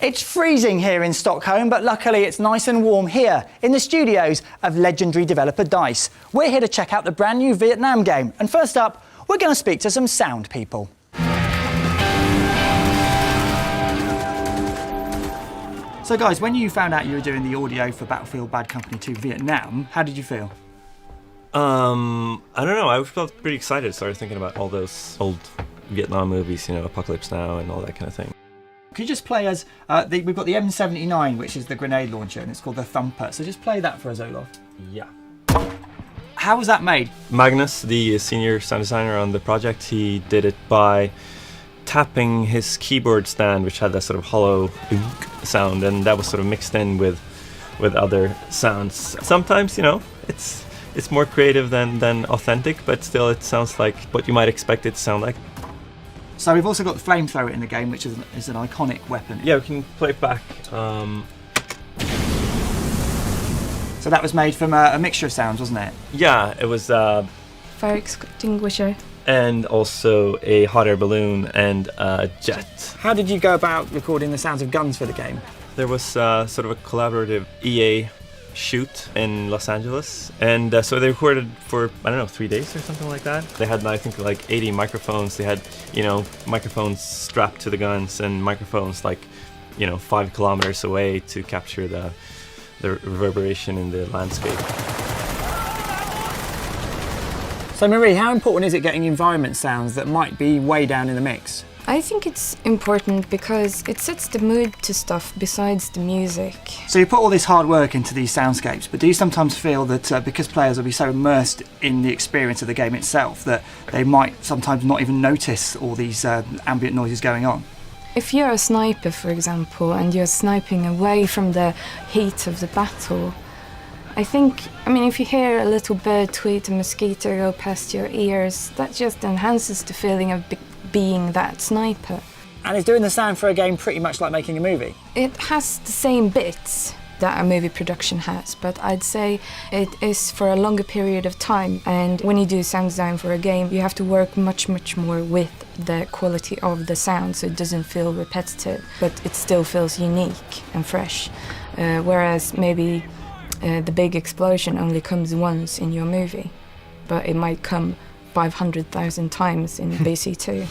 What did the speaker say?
It's freezing here in Stockholm, but luckily it's nice and warm here in the studios of legendary developer DICE. We're here to check out the brand new Vietnam game, and first up, we're going to speak to some sound people. So guys, when you found out you were doing the audio for Battlefield Bad Company 2 Vietnam, how did you feel? I don't know, I felt pretty excited. Started thinking about all those old Vietnam movies, you know, Apocalypse Now and all that kind of thing. Could you just play us, we've got the M79, which is the grenade launcher, and it's called the Thumper, so just play that for us, Olof. Yeah. How was that made? Magnus, the senior sound designer on the project, he did it by tapping his keyboard stand, which had that sort of hollow sound, and that was sort of mixed in with other sounds. Sometimes, you know, it's more creative than authentic, but still it sounds like what you might expect it to sound like. So we've also got the flamethrower in the game, which is an iconic weapon. Yeah, we can play it back. So that was made from a mixture of sounds, wasn't it? Yeah, it was fire extinguisher. And also a hot air balloon and a jet. How did you go about recording the sounds of guns for the game? There was sort of a collaborative EA shoot in Los Angeles, and so they recorded for, I don't know, 3 days or something like that. They had, I think, like 80 microphones. They had, you know, microphones strapped to the guns and microphones like, you know, 5 kilometers away to capture the reverberation in the landscape. So Marie, how important is it getting environment sounds that might be way down in the mix? I think it's important because it sets the mood to stuff besides the music. So you put all this hard work into these soundscapes, but do you sometimes feel that because players will be so immersed in the experience of the game itself that they might sometimes not even notice all these ambient noises going on? If you're a sniper, for example, and you're sniping away from the heat of the battle, I mean, if you hear a little bird tweet, a mosquito go past your ears, that just enhances the feeling of being that sniper. And is doing the sound for a game pretty much like making a movie? It has the same bits that a movie production has, but I'd say it is for a longer period of time. And when you do sound design for a game, you have to work much more with the quality of the sound, so it doesn't feel repetitive, but it still feels unique and fresh. Whereas maybe the big explosion only comes once in your movie, but it might come 500,000 times in BC2.